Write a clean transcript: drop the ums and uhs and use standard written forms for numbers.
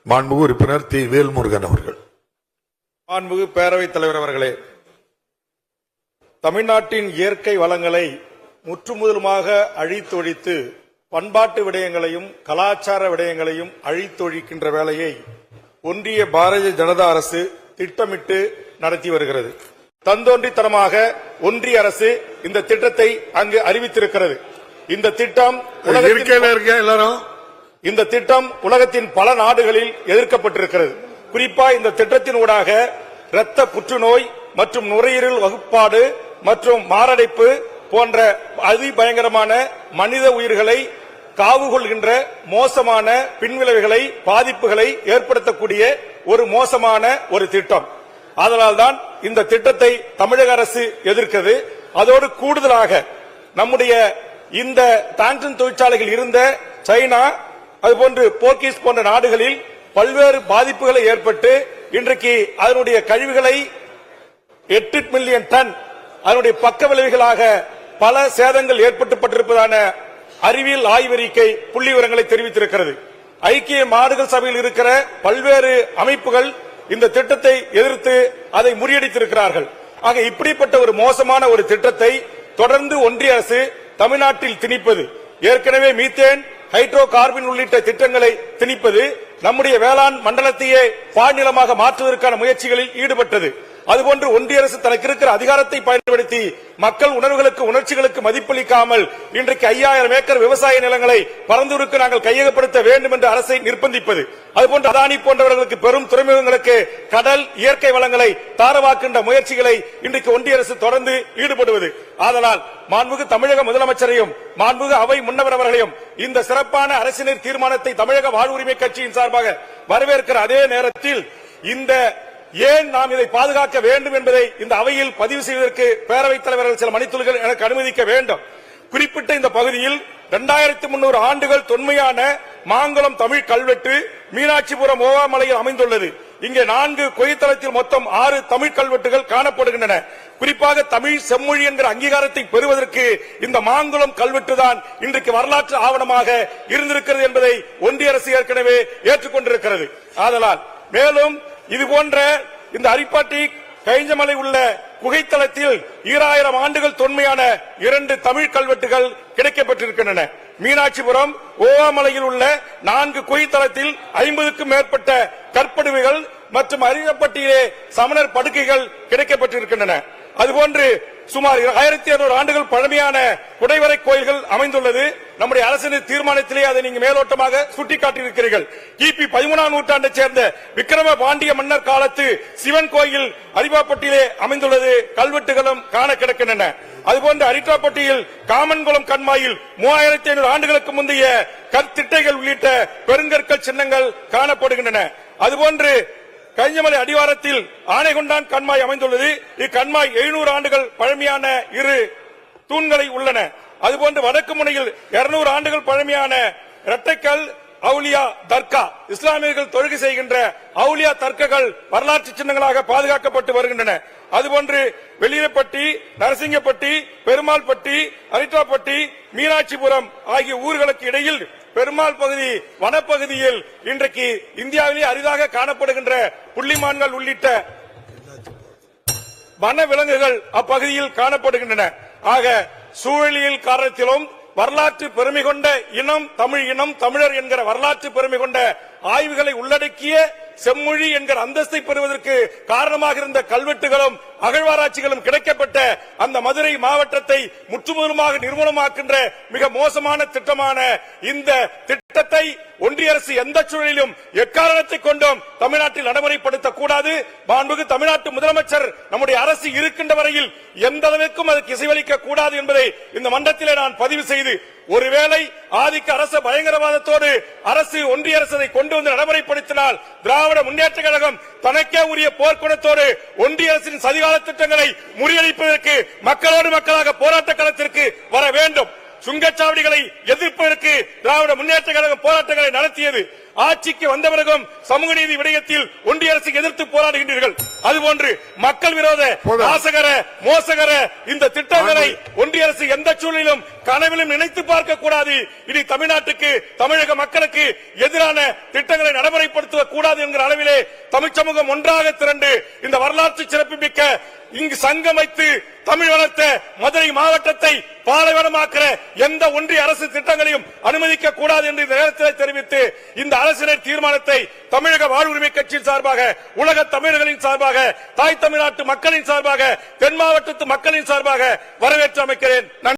மாண்புமிகு உறுப்பினர் தி. வேல்முருகன் அவர்கள். மாண்புமிகு பேரவைத் தலைவர் அவர்களே, தமிழ்நாட்டின் இயற்கை வளங்களை முற்றுமுதலுமாக அழித்தொழித்து பண்பாட்டு விடயங்களையும் கலாச்சார விடயங்களையும் அழித்தொழிக்கின்ற வேலையை ஒன்றிய பாரதிய ஜனதா அரசு திட்டமிட்டு நடத்தி வருகிறது. தந்தோன்றித்தனமாக ஒன்றிய அரசு இந்த திட்டத்தை அங்கு அறிவித்திருக்கிறது. இந்த திட்டம் உலகத்தின் பல நாடுகளில் எதிர்க்கப்பட்டிருக்கிறது. குறிப்பா இந்த திட்டத்தின் ஊடாக இரத்த புற்றுநோய் மற்றும் நுரையீரல் வகுப்பாடு மற்றும் மாரடைப்பு போன்ற அதிபயங்கரமான மனித உயிர்களை காவு கொள்கின்ற மோசமான பின்விளைவுகளை பாதிப்புகளை ஏற்படுத்தக்கூடிய ஒரு மோசமான ஒரு திட்டம். அதனால்தான் இந்த திட்டத்தை தமிழக அரசு எதிர்க்கிறது. அதோடு கூடுதலாக நம்முடைய இந்த டான்டன் தொழிற்சாலைகள் இருந்த சைனா அதுபோன்று போர்க்கீஸ் போன்ற நாடுகளில் பல்வேறு பாதிப்புகளை ஏற்பட்டு இன்றைக்கு அதனுடைய கழிவுகளை 8 மில்லியன் டன் அதனுடைய பக்க விளைவுகளாக பல சேதங்கள் ஏற்பட்டுப்பட்டிருப்பதான அறிவியல் ஆய்வறிக்கை புள்ளி விவரங்களை தெரிவித்திருக்கிறது. ஐக்கிய நாடுகள் சபையில் இருக்கிற பல்வேறு அமைப்புகள் இந்த திட்டத்தை எதிர்த்து அதை முறியடித்திருக்கிறார்கள். ஆக இப்படிப்பட்ட ஒரு மோசமான ஒரு திட்டத்தை தொடர்ந்து ஒன்றிய அரசு தமிழ்நாட்டில் திணிப்பது, ஏற்கனவே மீத்தேன் ஹைட்ரோ கார்பன் உள்ளிட்ட திட்டங்களை திணிப்பது, நம்முடைய வேளாண் மண்டலத்தையே பாழ்நிலமாக மாற்றுவதற்கான முயற்சிகளில் ஈடுபட்டது. அதுபோன்று ஒன்றிய அரசு தனக்கு இருக்கிற அதிகாரத்தை பயன்படுத்தி மக்கள் உணர்வுகளுக்கு உணர்ச்சிகளுக்கு மதிப்பளிக்காமல் இன்றைக்கு 5000 ஏக்கர் விவசாய நிலங்களை பரந்தூருக்கு நாங்கள் கையகப்படுத்த வேண்டும் என்று அரசை நிர்பந்திப்பது, அதுபோன்று அதானி போன்றவர்களுக்கு பெரும் துறைமுகங்களுக்கு கடல் இயற்கை வளங்களை தாரவாக்கின்ற முயற்சிகளை இன்றைக்கு ஒன்றிய அரசு தொடர்ந்து ஈடுபடுவது. ஆதலால் மாண்புமிகு தமிழக முதலமைச்சரையும் மாண்புமிகு அவை முன்னவர் அவர்களையும் இந்த சிறப்பான அரசினர் தீர்மானத்தை தமிழக வாழ்வுரிமை கட்சியின் சார்பாக வரவேற்கிற அதே நேரத்தில் இந்த ஏன் நாம் இதை பாதுகாக்க வேண்டும் என்பதை இந்த அவையில் பதிவு செய்வதற்கு பேரவைத் தலைவர்கள் சில மணித்துளிகள் எனக்கு அனுமதிக்க வேண்டும். குறிப்பிட்ட இந்த பகுதியில் 2300 ஆண்டுகள் தொன்மையான மாங்குளம் தமிழ் கல்வெட்டு மீனாட்சிபுரம் ஓவாமலையில் அமைந்துள்ளது. இங்கே 4 கொய்தளத்தில் மொத்தம் 6 தமிழ் கல்வெட்டுகள் காணப்படுகின்றன. குறிப்பாக தமிழ் செம்மொழி என்கிற அங்கீகாரத்தை பெறுவதற்கு இந்த மாங்குளம் கல்வெட்டு தான் இன்றைக்கு வரலாற்று ஆவணமாக இருந்திருக்கிறது என்பதை ஒன்றிய அரசு ஏற்கனவே ஏற்றுக்கொண்டிருக்கிறது. ஆதலால் மேலும் இதுபோன்ற இந்த அரிப்பாட்டி கைஞ்சமலை உள்ள குகைத்தளத்தில் 2000 ஆண்டுகள் தொன்மையான 2 தமிழ் கல்வெட்டுகள் கிடைக்கப்பட்டிருக்கின்றன. மீனாட்சிபுரம் ஓவாமலையில் உள்ள 4 குகைத்தளத்தில் 50க்கும் மேற்பட்ட கற்படுவைகள் மற்றும் அரிப்பட்டியிலே சமணர் படுக்கைகள் கிடைக்கப்பட்டிருக்கின்றன. அதுபோன்று சுமார் 1200 ஆண்டுகள் பழமையான குடைவரை கோயில்கள் அமைந்துள்ளது. நம்முடைய அரசின் தீர்மானத்திலே அதை நீங்க மேலோட்டமாக சுட்டிக்காட்டியிருக்கிறீர்கள். கிபி 13ஆம் நூற்றாண்டைச் சேர்ந்த விக்கிரம பாண்டிய மன்னர் காலத்து சிவன் கோயில் அரிப்பாப்பட்டியிலே அமைந்துள்ளது. கல்வெட்டுகளும் காண கிடக்கின்றன. அதுபோன்று அரிட்டாப்பட்டியில் காமன்குளம் கண்மாயில் 3500 ஆண்டுகளுக்கு முந்தைய கற்திட்டைகள் உள்ளிட்ட பெருங்கற்கள் சின்னங்கள் காணப்படுகின்றன. அதுபோன்று கைஞ்சமலை அடிவாரத்தில் ஆனைகொண்டான் கண்மாய் அமைந்துள்ளது. இக்கண்மாய் 700 ஆண்டுகள் பழமையான 2 தூண்களை உள்ளன. அதுபோன்று வடக்கு முனையில் 200 ஆண்டுகள் பழமையான இரட்டைக்கல் அவுலியா தர்கா, இஸ்லாமியர்கள் தொழுகை செய்கின்ற அவுலியா தர்காக்கள் வரலாற்று சின்னங்களாக பாதுகாக்கப்பட்டு வருகின்றன. அதுபோன்று வெளியிடப்பட்டி, நரசிங்கப்பட்டி, பெருமாள்பட்டி, அரிட்டாப்பட்டி, மீனாட்சிபுரம் ஆகிய ஊர்களுக்கு இடையில் பெருமாள் பகுதி வனப்பகுதியில் இன்றைக்கு இந்தியாவிலே அரிதாக காணப்படுகின்ற புள்ளிமான்கள் உள்ளிட்ட வன விலங்குகள் அப்பகுதியில் காணப்படுகின்றன. ஆக சூழலியல் காரணத்திலும் வரலாற்று பெருமை கொண்ட இனம் தமிழ் இனம், தமிழர் என்கிற வரலாற்று பெருமை கொண்ட ஆய்வுகளை உள்ளடக்கிய செம்மொழி என்கிற அந்தஸ்தை பெறுவதற்கு காரணமாக இருந்த கல்வெட்டுகளும் அகழ்வாராய்ச்சிகளும் கிடைக்கப்பட்ட அந்த மதுரை மாவட்டத்தை முற்றுமுதலுமாக நிர்மூலமாக்கின்ற மிக மோசமான திட்டமான இந்த திட்டத்தை ஒன்றிய அரசு எந்த சூழலிலும் எக்காரணத்தை கொண்டும் தமிழ்நாட்டில் நடைமுறைப்படுத்தக்கூடாது. மாண்புமிகு தமிழ்நாட்டு முதலமைச்சர் நம்முடைய அரசு இருக்கின்ற வரையில் எந்த அளவிற்கும் அதுக்கு இசைவளிக்க கூடாது என்பதை இந்த மன்றத்திலே நான் பதிவு செய்து, ஒருவேளை ஆதிக்க அரசு பயங்கரவாதத்தோடு அரசு ஒன்றிய அரசை கொண்டு வந்து நடைமுறைப்படுத்தினால் திராவிட முன்னேற்ற கழகம் தனக்கே உரிய போர்க்குணத்தோடு ஒன்றிய அரசின் சதிகால திட்டங்களை முறியடிப்பதற்கு மக்களோடு மக்களாக போராட்ட களத்திற்கு வர வேண்டும். சுங்கச்சாவடிகளை எதிர்ப்பதற்கு திராவிட முன்னேற்ற கழகம் போராட்டங்களை நடத்தியது. ஆட்சிக்கு வந்த பிறகும் சமூக நீதி விடயத்தில் ஒன்றிய அரசு எதிர்த்து போராடுகின்றீர்கள். அதுபோன்று மக்கள் விரோத நாசகர மோசகர இந்த திட்டங்களை ஒன்றிய அரசு எந்த சூழலிலும் கனவிலும் நினைத்து பார்க்க கூடாது. இனி தமிழ்நாட்டுக்கு தமிழக மக்களுக்கு எதிரான திட்டங்களை நடைமுறைப்படுத்த கூடாது என்கிற அளவிலே தமிழ் சமூகம் ஒன்றாக திரண்டு இந்த வரலாற்று சிறப்புமிக்க இங்கு சங்கமைத்து தமிழ் வளர்த்த மதுரை மாவட்டத்தை பாலைவனமாக்கிற எந்த ஒன்றிய அரசு திட்டங்களையும் அனுமதிக்க கூடாது என்று இந்த நேரத்தில் தெரிவித்து இந்த அரசினர் தீர்மானத்தை தமிழக வாழ்வுரிமை கட்சியின் சார்பாக, உலக தமிழர்களின் சார்பாக, தாய் தமிழ்நாட்டு மக்களின் சார்பாக, தென் மாவட்டத்து மக்களின் சார்பாக வரவேற்று அமைக்கிறேன்.